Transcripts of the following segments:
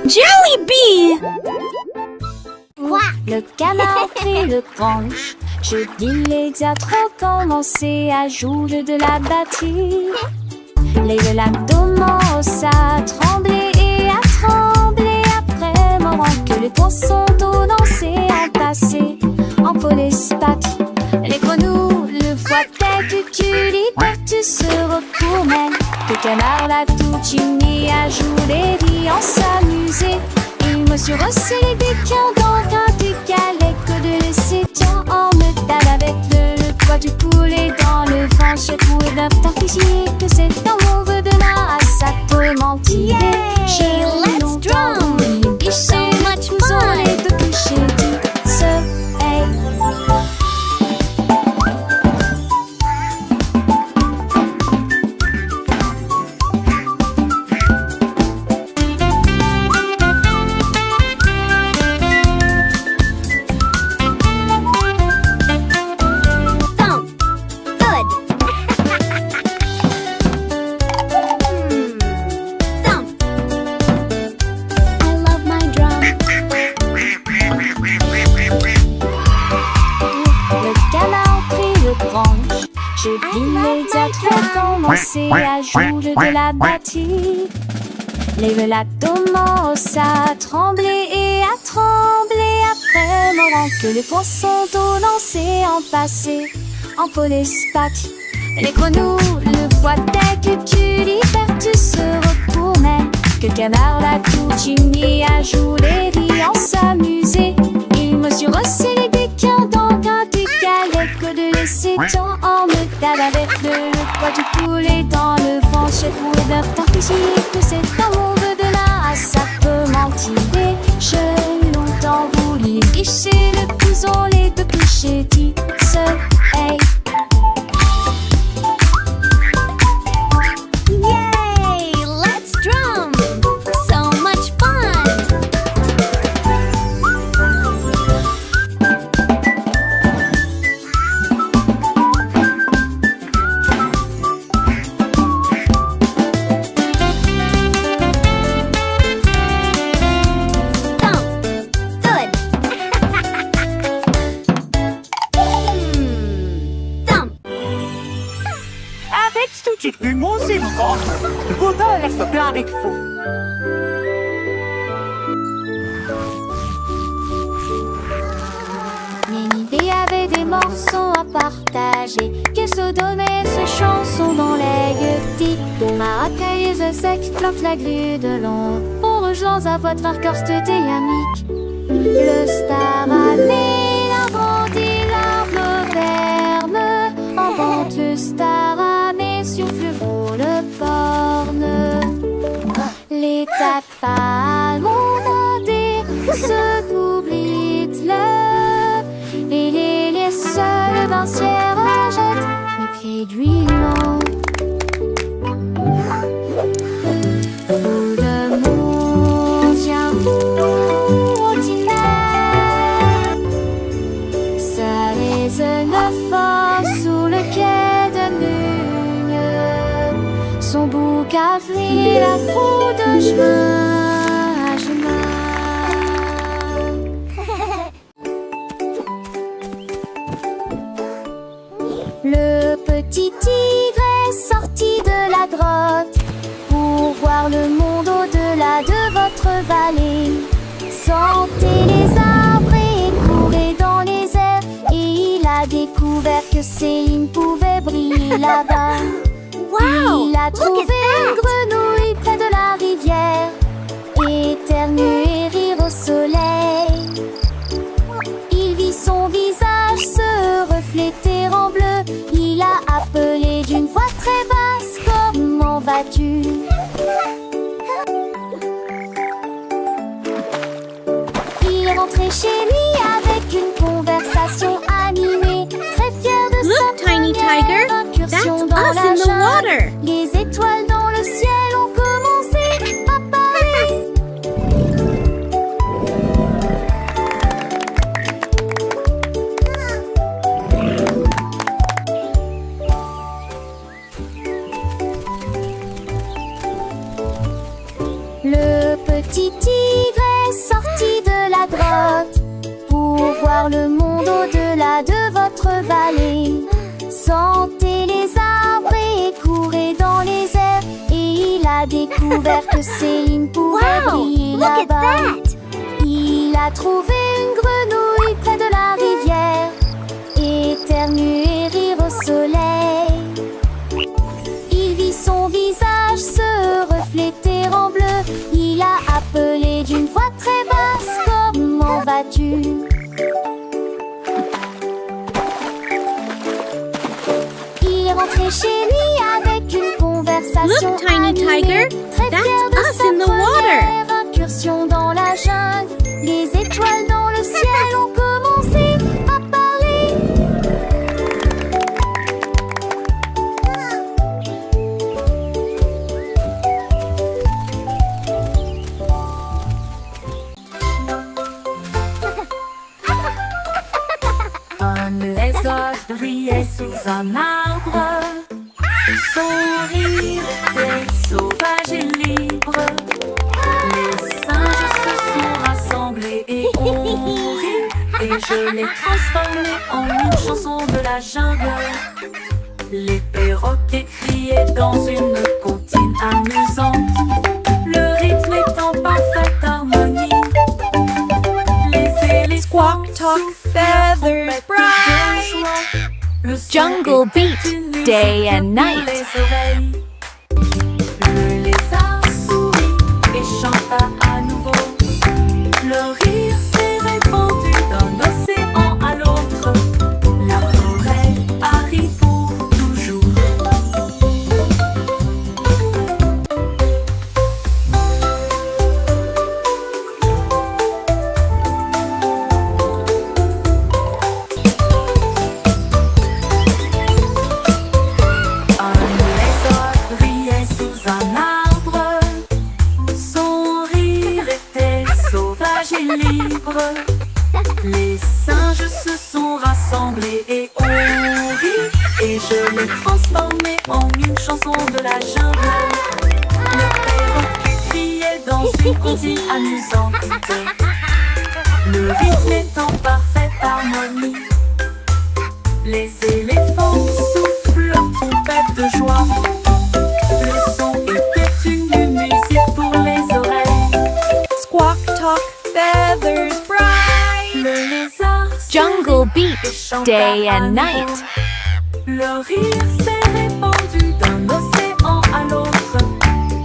Jollibee! Quoi? Le canard prit le crunch. Je dis les a trop commencé à jouer de la batterie. Les l'abdomen à trembler et à trembler après moment que les poissons d'eau dansaient en passé en polyspath. Les grenouilles, le foie tête, tu l'hyper, se retournent. Le canard l'a tout uni à jouer et en s'amuser. Il me suis resserré des quins dans un décalé que de laisser tiens en me tape avec le poids du poulet dans le vent. Je trouve d'un que c'est un mauvais de là à sa tourmentille. Yay! Let's drum! It's so much fun! Les deux clichés du soleil. Je dis les athlètes commencer à jouer de la batterie. Les l'abdomen à trembler et à trembler après moment que les poissons d'eau dansaient en passé en polyspath. Les grenouilles, le foie tête, tu l'hyper, tu se retournais. Que le canard l'a tout uni à jouer et en s'amuser. Il me suis resserré des quins dans un décalé que de laisser temps en me tape avec le poids du poulet dans le vent. J'ai trouvé d'un temps que c'est un mauvais de là à ça peut mentir. J'ai longtemps voulu licher le couson, les deux clichés du soleil. Yay! Let's drum! So much fun! Du musical. Godal est avec vous. Ménidée avait des morceaux à partager, qu'elle se donnait ses chansons dans les gueutis. Maracailleuse s'exploite la grue de long pour rejoindre à votre arcorste Yannick. Le star a né, l'arrondi, l'arbre ferme. En vente, le star a né, souffle pour le porne. Les tafales ont monté, se doublent le. Et les seuls d'un ciel rejettent les pieds d'huilant. Tout le monde vient vous ordinaire. Ça résonne fort sous le quai de Nugne. Son bouc a fri la foule de chemin à chemin. Le petit tigre est sorti de la grotte pour voir le monde au-delà de votre vallée. Sentez les arbres et courez dans les airs. Et il a découvert que Céline pouvait briller là-bas. Wow! Il a trouvé une grenouille près de la rivière, éternuer et rire au soleil. Il vit son visage se refléter en bleu. Il a appelé d'une voix très basse: comment vas-tu? Il est rentré chez lui avec une conversation animée, très fier de Look, sa Tiny Tiger, première incursion that's dans us la in the jungle. water. Les étoiles dans le ciel ont commencé à parler. Le petit tigre est sorti de la grotte pour voir le monde au-delà de votre vallée. Sentez les arbres et courez dans les airs. Et il a découvert que Céline pouvait briller là-bas. Il a trouvé une grenouille près de la rivière, éternuer et rire au soleil. Il vit son visage se refléter en bleu. Il a appelé d'une voix très basse: comment vas-tu? Il est rentré chez lui avec une conversation. Look, Tiny Tiger, très that's fier de us sa in the water. première incursion dans la jungle. Les étoiles dans le ciel ont commencé à parler. Comme les oiseaux sous un arbre, son rire était sauvage et libre. Les singes se sont rassemblés et ont ri, et je l'ai transformé en une chanson de la jungle. Les perroquets criaient dans une comptine amusante, le rythme est en parfaite harmonie. Les éléphants Squawk, talk, feathers bright. Jungle beat, day and night. Le lézard sourit et chanta à nouveau. Le rire s'est répandu d'un océan à l'autre. La forêt arrive pour toujours. Libre. Les singes se sont rassemblés et ont ri, et je l'ai transformé en une chanson de la jungle. Le perroquet criait dans une comptine amusante, le rythme est en parfaite harmonie. Les éléphants soufflent leur trompette de joie. Le son était une musique pour les oreilles. Squawk, talk, feathers bright. Le lézard Jungle beat, chanta day à and nouveau. night. Le rire s'est répandu d'un océan à l'autre.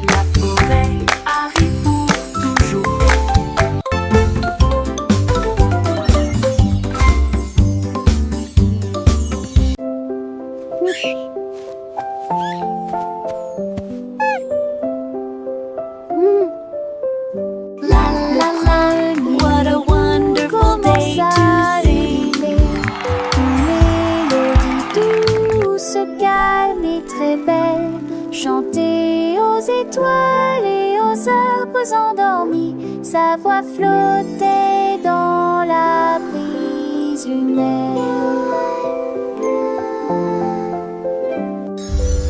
La forêt arrive pour toujours. What a wonderful day to see. Une mélodie douce, calme et très belle, chantée aux étoiles et aux arbres endormis. Sa voix flottait dans la brise lunaire.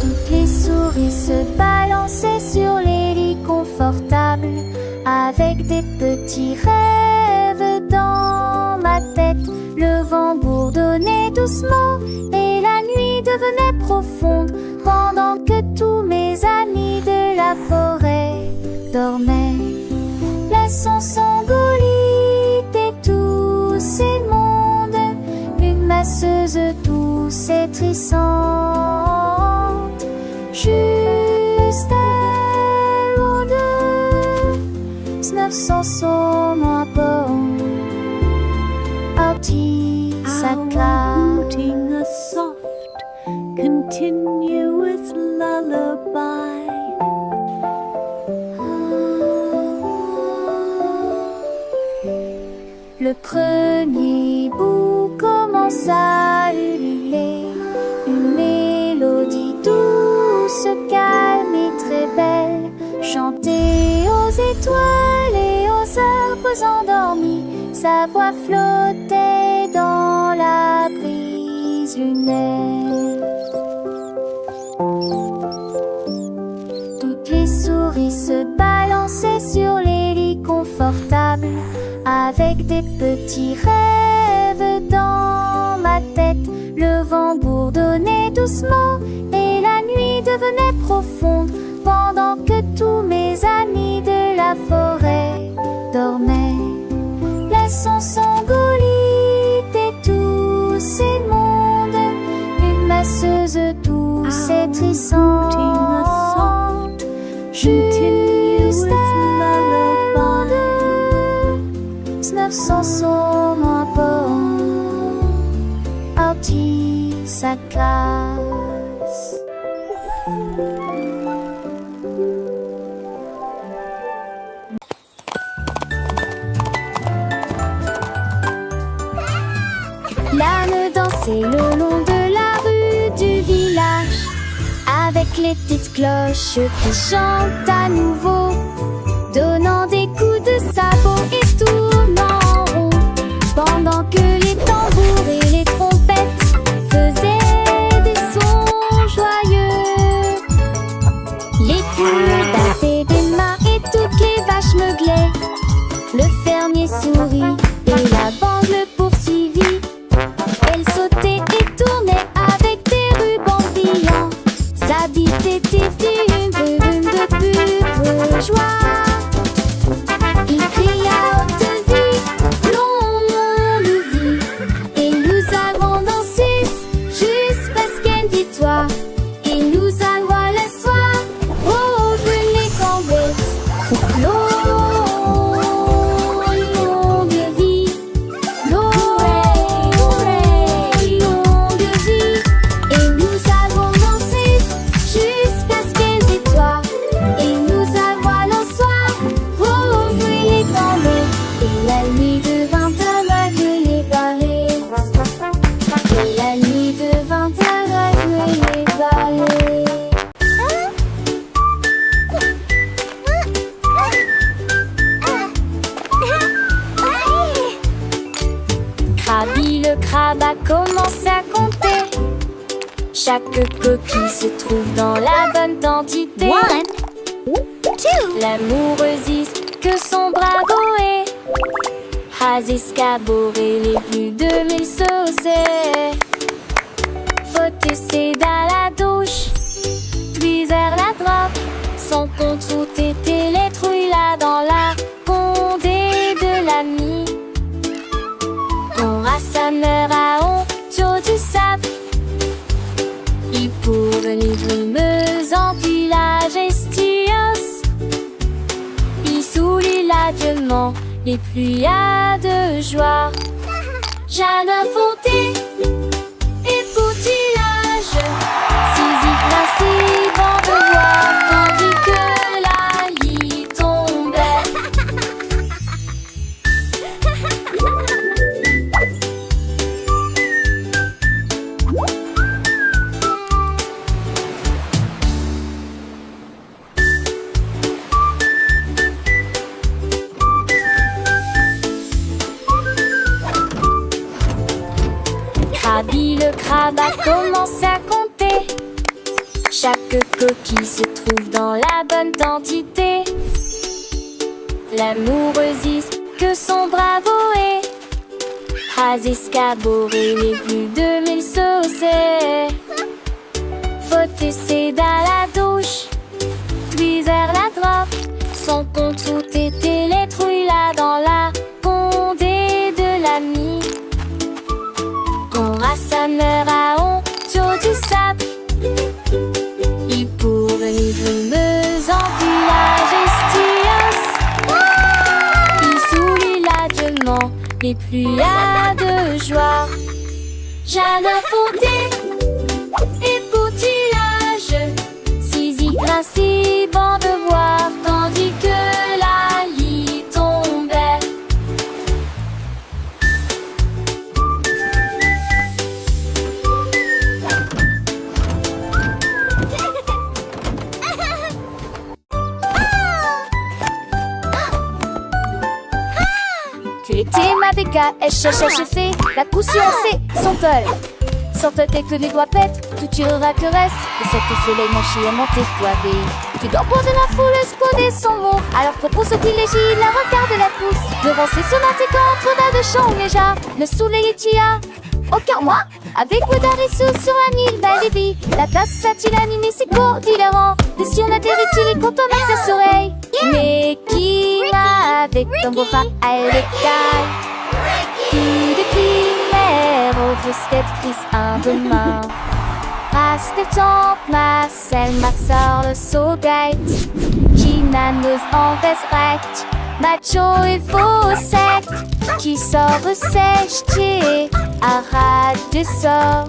Toutes les souris se balançaient sur les lits confortables, avec des petits rêves dans ma tête. Le vent bourdonnait doucement et la nuit devenait profonde, pendant que tous mes amis de la forêt dormaient. Laissons Sangolite et tous ces mondes, une masseuse douce et trissante, juste elle ou deux, snöf som sommar på Outing a soft, continuous lullaby. Le premier bout commence à ululer, une mélodie douce, calme et très belle, chantée aux étoiles et aux arbres endormis. Sa voix flottait dans la brise lunaire. Toutes les souris se balançaient sur les avec des petits rêves dans ma tête. Le vent bourdonnait doucement et la nuit devenait profonde, pendant que tous mes amis de la forêt dormaient. Laissons s'engolir et tous ces mondes, une masseuse douce et trissante, juste avant de 900 sont moins bon, parti sa classe. L'âne dansait le long de la rue du village, avec les petites cloches qui chantent à nouveau, donnant des coups de sabot et tournant en rond, pendant que les tambours et les trompettes faisaient des sons joyeux. Les poules battaient des mains et toutes les vaches meuglaient. Le fermier sourit et la bande le poursuivit. Elle sautait et tournait avec des rubans brillants. Sa bite était une brume de pure joie. Il cria haute vie, longue vie, et nous avons dansé jusqu'à une victoire. Et nous allons le soir rejouer les cambettes. Krabi le crabe a commencé à compter. Chaque coquille se trouve dans la bonne quantité. 1, 2. L'amoureuse que son bravo est, has escaboré les plus de 1000 saucés. Faut essayer dans la douche, puis vers la droite, sans contre était les trouilles là dans la condé de l'ami. On rassembleur à honte du sable, il pour venir brumeuse en village estios. Il sourit l'adieuement les pluies de joie. Jardin fondé et poutillage, Zizi placé dans le bois, tandis que la lit tombait. Krabi le crabe a commencé à compter. Chaque coquille se trouve dans la bonne quantité. L'amoureuse que son bravo est, has escaboré les plus de 1000 saucés. Faut essayer dans la douche, puis vers la droite, sans contre était les trouilles là dans la condé de l'ami. On rassembleur à honte du sable, il pour venir brumeuse en village estios. Il sourit l'adieuement les pluies de joie. Jardin fondé et poutillage, Zizi grince bon de voir, tandis que la lit tombait. Tu étais ma béca, fait la coup sur C, Sentol tes que les doigts pètent, tout tirera que reste. Et cette soleil mon chien monté toivé. Tu dors pour de la foule exploder son mot. Alors Trop pousse au privilégie, la regarde la pousse. Devant ses sonnettes contre de champs déjà. Le soleil est tia. Aucun moi, avec Woodard et Sue sur un île belle et vie. La place a-t-il animé ses cours différents. Et si on atterrit-il et quand on a ta oreille. Mais qui va avec ton beau-frère à l'écaille. Coup de primaire, autre cette crise un demain. Passe le temps, ma selle, ma soeur, le saugate. Qui n'a nos envers recht, macho et faux sec. Qui sort sèche, qui arrête de sort.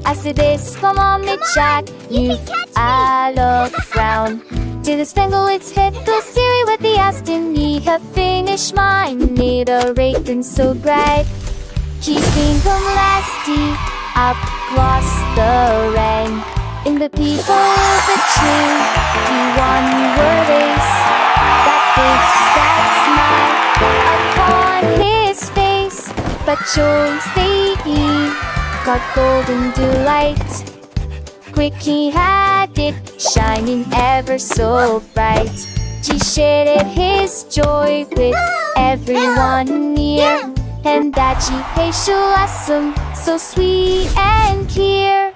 Assez comment mais Jack, you alors frown. To the spangle its head, go Siri with the Aston. Need her finish mine, need a rake so bright. Keeping them lasty across the rain. In the people of the tree, he won your race. That big, that smile upon his face. But choice they eat got golden delight. Quick he had it, shining ever so bright. He shared his joy with everyone near. And that she hey so awesome, so sweet and clear.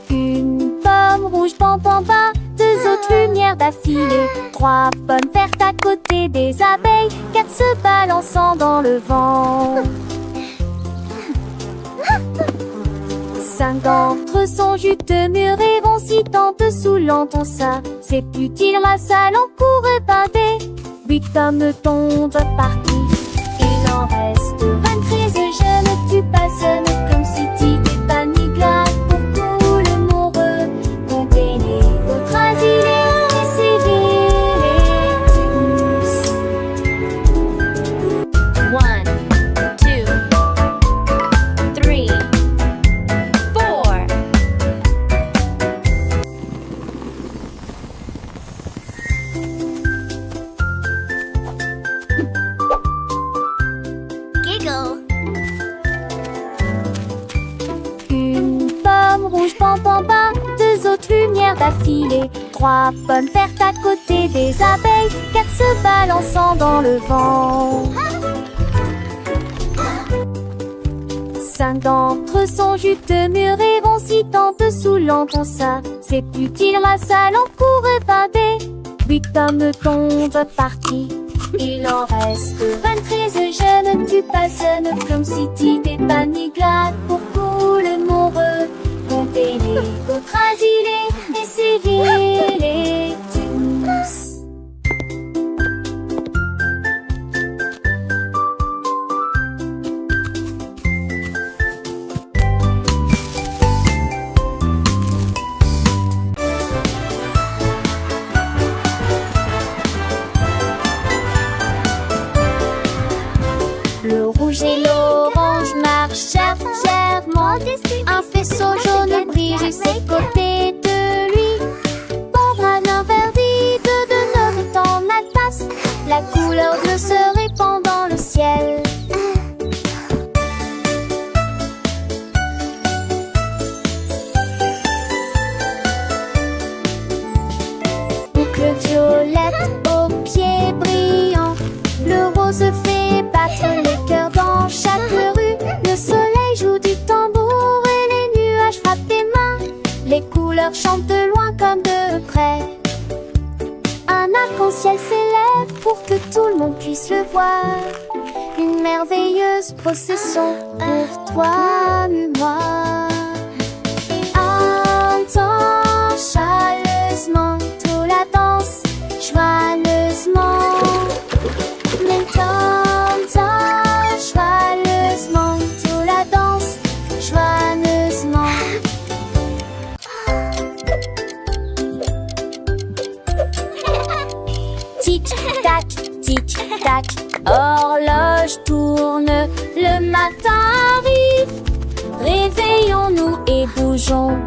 Une pomme rouge, pam pam pam, deux autres lumières d'affilée. Trois pommes vertes à côté des abeilles, quatre se balançant dans le vent. Cinq d'entre eux sont juteux, mûrs et vont si tant dessous l'entend ça. C'est utile, ma salle en cours épinté. Huit hommes tombent partis. Il en reste 23, je ne tue pas seul, comme si t'étais pas ni grave. Pour tout le monde, comptez les autres asilés, essayez-les tous. 1, 2, 3, 4. Giggle. Une pomme rouge, pam pam pam, deux autres lumières d'affilée. Trois pommes vertes à côté des abeilles, quatre se balançant dans le vent. Cinq d'entre eux sont juteux, mûrs et vont si tant dessous l'entend ça. C'est utile, ma salle en cours épinté. Huit hommes tombent partis. Il en reste 23, je ne tue pas seul, comme si t'étais pas ni glade. Pour tout le monde, comptez les autres asilés, essayez-les tous. Le rouge et l'orange marchèrent fièrement. Un faisceau jaune brille juste à côté de lui. Pendant un verdi de neuf en alpace, la couleur bleue se répand dans le ciel. Boucle violette aux pieds brillants, le rose fait battre les cœurs dans chaque rue. Le soleil joue du tambour et les nuages frappent des mains. Les couleurs chantent de loin comme de près. Un arc-en-ciel s'élève pour que tout le monde puisse le voir. Une merveilleuse procession pour toi et moi. Entends chaleureusement tout la danse, joyeusement. Mais t'entends joyeusement tout la danse, joyeusement. Tic-tac, tic-tac, horloge tourne, le matin arrive. Réveillons-nous et bougeons.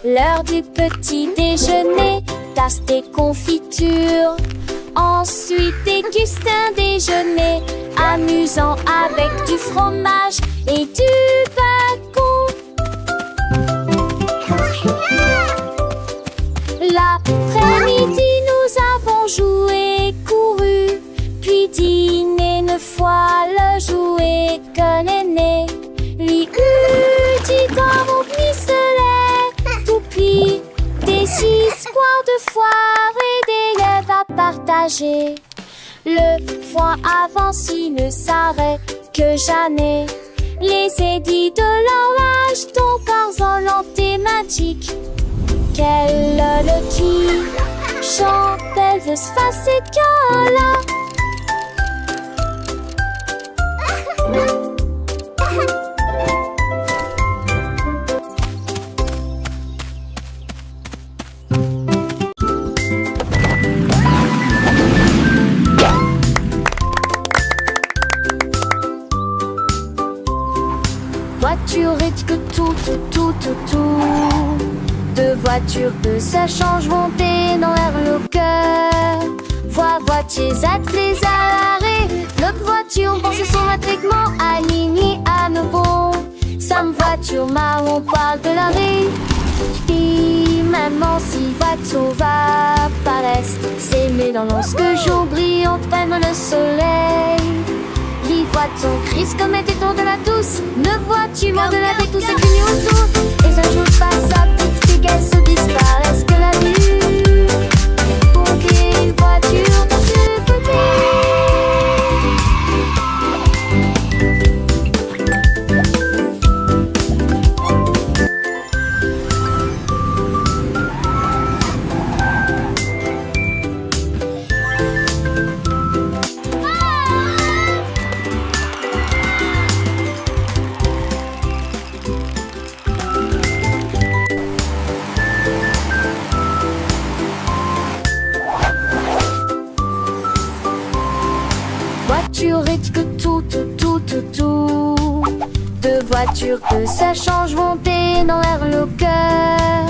L'heure du petit déjeuner, ta glaces, des confitures. Ensuite, déguste un déjeuner amusant avec du fromage et du bacon. L'après-midi, nous avons joué, couru, puis dîné 9 fois le jouet que l'aîné lui eut dit dans mon pistolet. Tout pris des histoires de foire et des rêves à partager. Le foin avance, il ne s'arrête que jamais. Les édits de l'orage, ton corps en thématique. Quel le qui chante, elle veut se passer de là. Voiture et que tout. Deux voitures que ça change monter dans l'air le cœur. Voitiers attelés à l'arrêt. L'autre voiture pense son attriquement aligné à nouveau. Sam voiture marron parle de l'arrêt. Puis maman si voiture va paraître. S'aimer dans lorsque jour brillant prenne le soleil. Les voitures crise comme était ton de la douce. Ne vois-tu mort de la tête tous ces clignots autour. Et un jour passe à petite fille qu'elle se disparaisse que la vue. Pour une voiture dans ce côté. Voiture et que tout. Deux voitures que ça change monter dans l'air le cœur.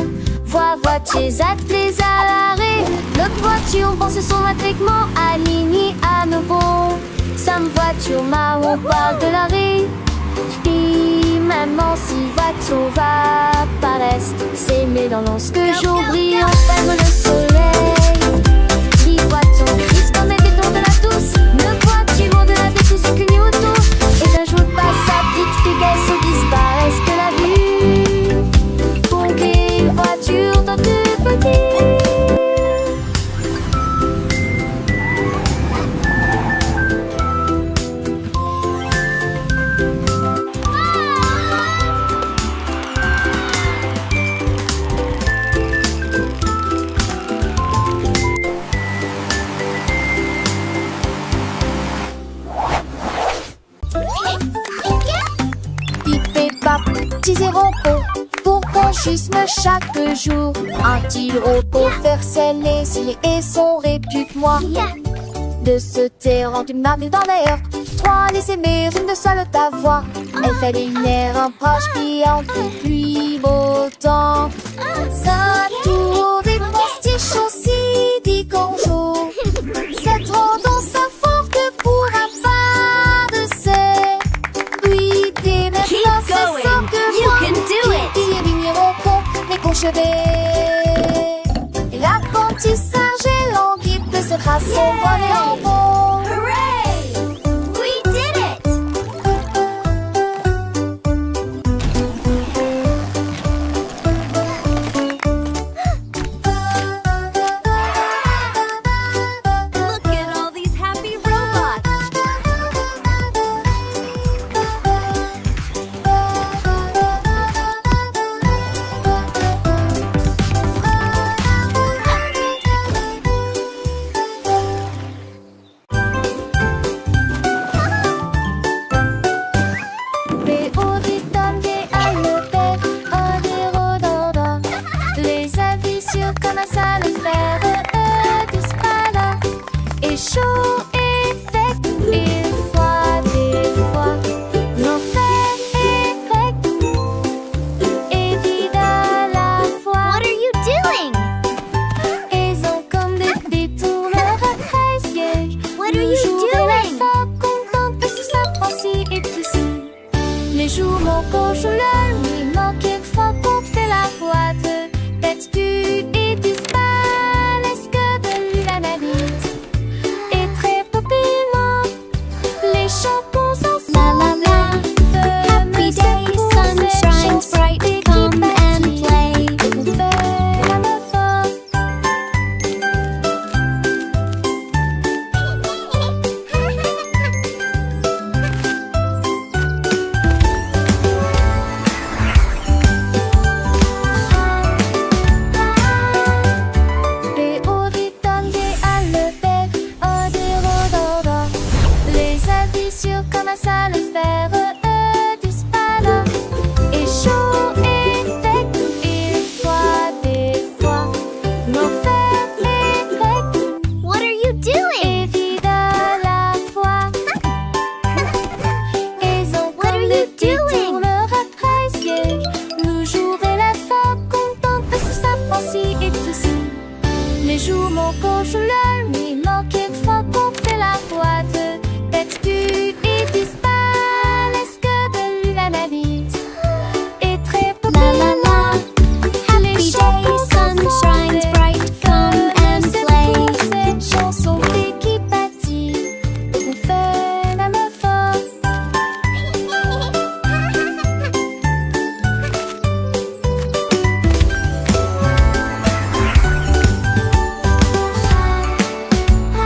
Voitiers attelés à l'arrêt. L'autre voiture pense son attriquement aligné à nouveau. Sam voiture marron parle de l'arrêt. Puis maman si voiture va paraître. S'aimer dans lorsque jour brillant ferme le soleil. Les voitures crise comme était ton de la douce. Ne vois-tu mort de la tête tous ces clignots autour. Et un jour passe à petite fille qu'elle se disparaisse que la vue. Pour une voiture dans tout petit. Petits et repos, pour conchisme chaque jour. Un-t-il repos faire ses laisirs et son répute-moi. De se taire en une marque dans l'air. Trois les aimer, une seule ta voix. Elle fait des nerfs, un proche pliant depuis beau temps. Ça tour des postiches aussi dit qu'on joue. Cette dans sa forte pour un pas de ses. Oui, des nerfs dans ses sortes de et l'apprentissage est languide de cette race au vol et en vol. Hooray! We did it! Look at all these happy robots! joue mon cochon le nuit, mon quelquefois qu'on fait la boîte. Tête tu et disparaissent que de lui la vie. Et très peu la la la. Happy day, sun shines bright, come and play. Cette chanson qui bâtit, on fait même fort.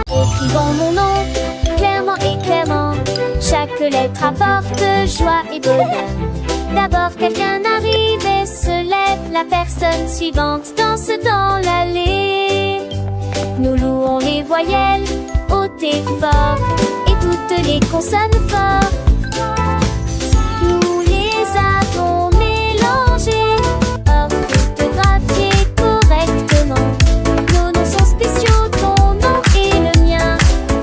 Écrivons mon nom, clairement et clairement. Chaque lettre apporte joie et bonheur. D'abord quelqu'un arrive et se lève. La personne suivante danse dans l'allée. Nous louons les voyelles hautes et fortes et toutes les consonnes fortes. Nous les avons mélangées, orthographiées correctement. Nos noms sont spéciaux, ton nom et le mien.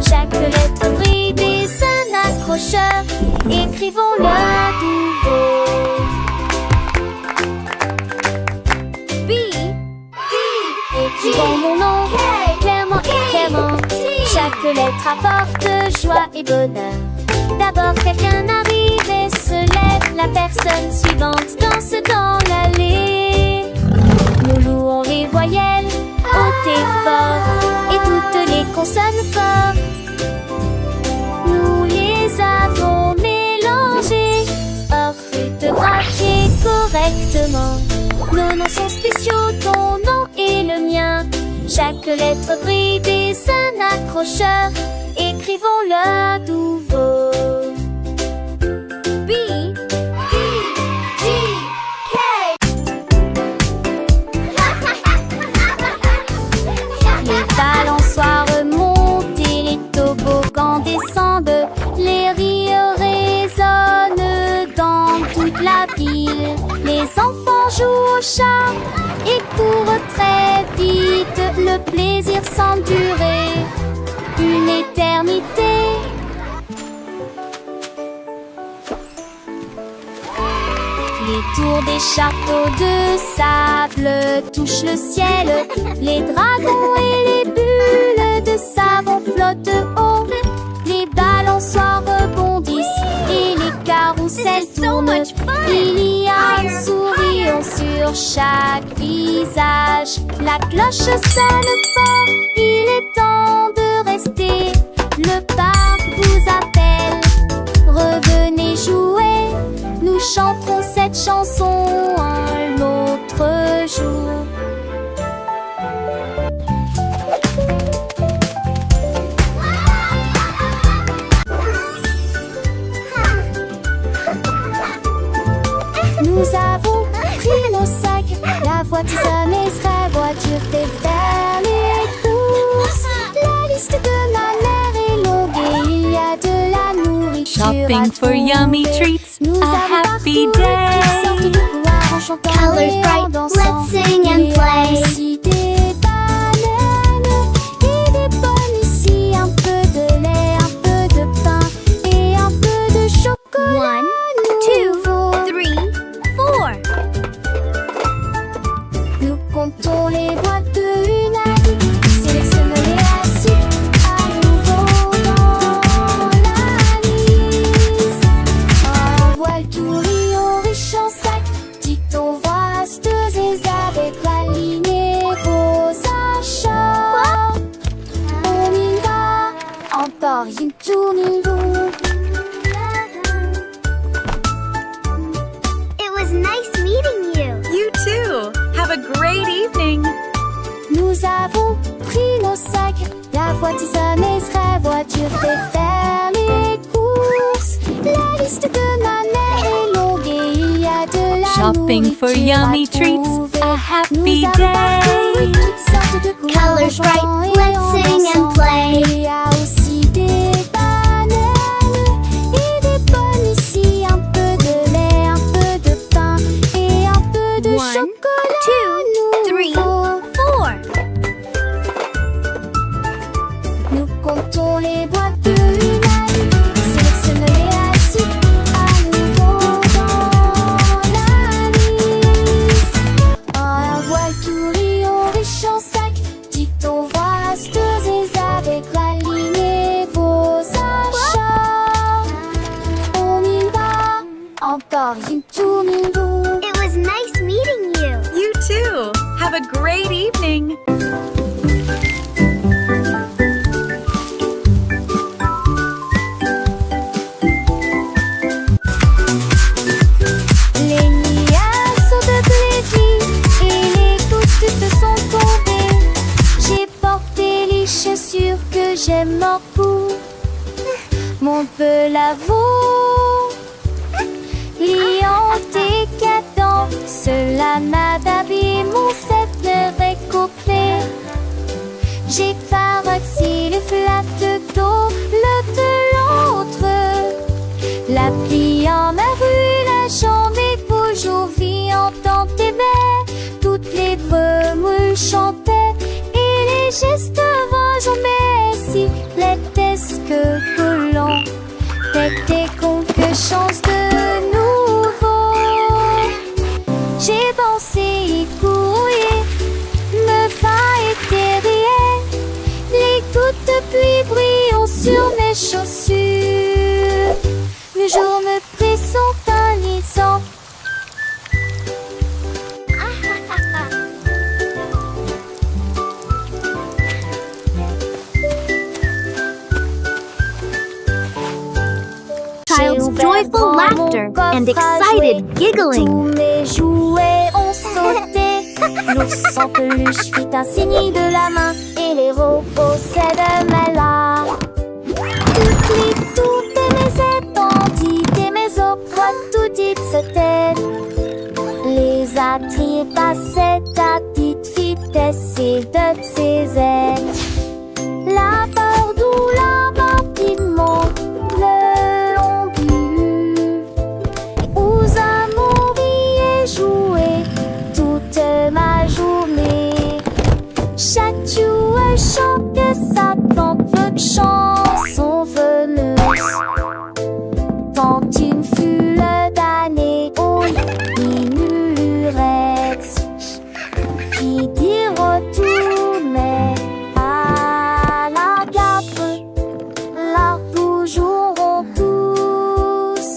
Chaque lettre brille des un accrocheur. Écrivons-le à nouveau. B, D. Écrivons mon nom, clairement et clairement. Chaque lettre apporte joie et bonheur. D'abord quelqu'un arrive et se lève. La personne suivante danse dans l'allée. Nous louons les voyelles hautes et fortes et toutes les consonnes fortes. Nous les avons mélangées, orthographiées correctement. Nos noms sont spéciaux, ton nom et le mien. Chaque lettre brille des un accrocheur. Écrivons-le à nouveau. B, D, G, K. Les balançoires montent et les toboggans descendent. Les rires résonnent dans toute la ville. Les enfants jouent au chat et courent très vite. Le plaisir semble durer une éternité. Les tours des châteaux de sable touchent le ciel. Les dragons et les bulles de savon flottent haut. Les balançoires rebondissent et les carousels tournent. Il y a un sourire sur chaque visage. La cloche sonne fort, il est temps de rester. Le parc vous appelle, revenez jouer. Nous chanterons cette chanson un autre jour. Nous avons pris nos sacs, la voiture sera voiture fait faire les courses. La liste de ma mère est longue et il y a de la nourriture. Shopping for yummy treats, Nous a avons happy parcouru toutes sortes day. de couloirs en chantant Colors et en bright, dansant. let's sing and Il y a play. aussi des bananes et des pommes ici, un peu de lait, un peu de pain et un peu de chocolat. 1, 2, nouveau. 3, 4. Nous comptons les boîtes de une à 10. Sélectionnez les assiettes à nouveau dans la liste. Un voile tout riant riche en sac. Dit-on vaste et avec la lignée vos achats. On y va, encore une tournée longue. It was nice meeting you. You too. Have a great evening. Nous avons pris nos sacs. La voiture sonne sera voiture fait faire les courses. La liste de ma mère est longue et il y a de la Shopping for nourriture yummy à treats, trouver. a happy Nous avons parcouru day. toutes sortes de couleurs Colors en chantant bright, et let's en sing and dansant. play. Il y a aussi des bananes et des pommes ici, un peu de lait, un peu de pain et un peu de 1, chocolat. 2, 3, nouveau. 4. Nous comptons les boîtes de une à 10. Sélectionnez les assiettes à nouveau dans la liste. Un voile tout riant riche en sac. Dit-on you too, Milou. It was nice meeting you. You too. Have a great evening. Les nuages sont devenus et les gouttes sont tombées. J'ai porté les chaussures que j'aime beaucoup. Mon peu lavaux, liant et cadent, cela n'a d'habillé mon set de récoupler. J'ai paroxy le flatte d'eau, le de l'autre. La pluie en ma rue, la jambe est toujours viande dans tes baies. Toutes les grenouilles chantaient et les gestes vengent mais si l'étais-ce que collant. T'étais con que chance de nouveau. J'ai pensé y courir, me va éterrier. Les gouttes de pluie brillent sur mes chaussures. Le jour me prit son anisant. Child's joyful laughter and excited giggling. Tous mes jouets ont sauté. L'ours en peluche fit un signe de la main et les robots s'aident là. Toutes mes étendues et mes voix tout dites se taisent. Les attraits passaient à petite vitesse et de ses ailes. La peur d'où la rapidement le long but. Aux amours y joué toute ma journée. Chaque jouet chante sa peu de chansons veneuses. Tant une foule d'années au ignorex qui dit retour mais à la gape là nous jouerons tous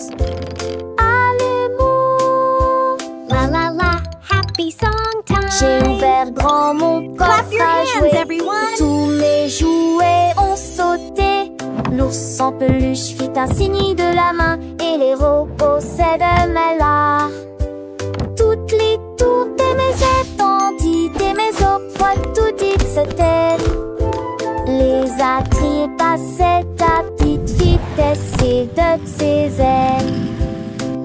à l'amour. La la la, happy song time. J'ai ouvert grand mon coffre Clap your à hands, jouer. everyone. Tous mes jouets ont sauté. L'ours en peluche fit un signe de la main et les robots s'aident là. Toutes mes étendues et mes voix tout dites se taisent. Les attraits passaient à petite vitesse et de ses ailes.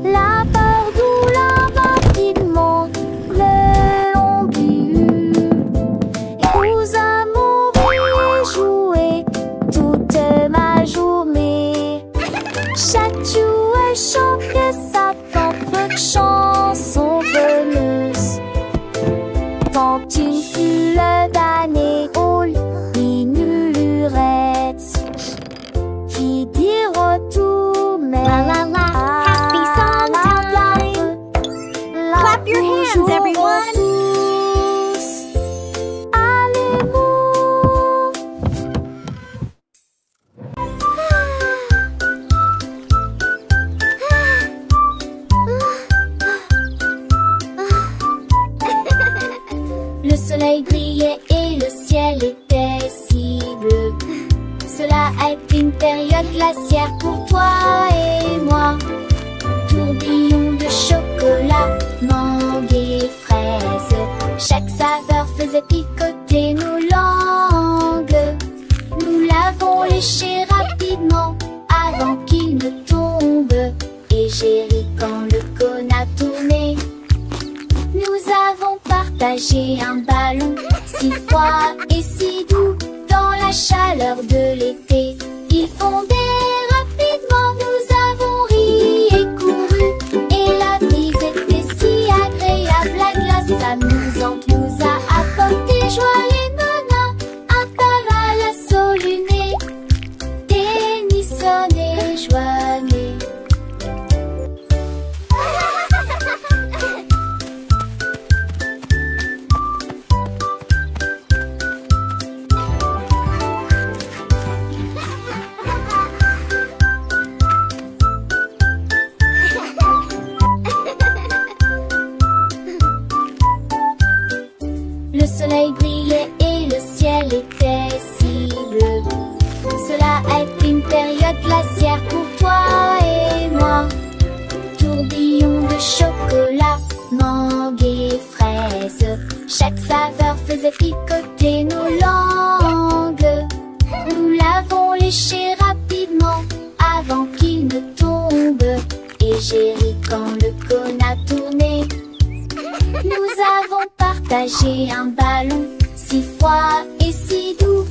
La peur d'où la rapidement le long but. Et aux amours y joué toute ma journée. Chaque jouet chante sa propre chanson veneuse. Tant une foule d'années au ignorex qui dit retour mais La la la, happy song time. Clap your hands, everyone. À l'amour. Le soleil brillait et le ciel était si bleu. Cela a été une période glaciaire pour toi et moi. Tourbillon de chocolat, mangue et fraises. Chaque saveur faisait picoter nos langues. Nous l'avons léché rapidement avant qu'il ne tombe. Et j'ai ri quand le cône a tourné. Nous avons partagé un ballon si froid et si doux dans la chaleur de l'été. Il fondait rapidement, nous avons ri et couru. Et la brise était si agréable, la glace amusante nous a apporté joie et nana. Un cavale à soluné, Tennyson et joigneux. partager un ballon si froid et si doux.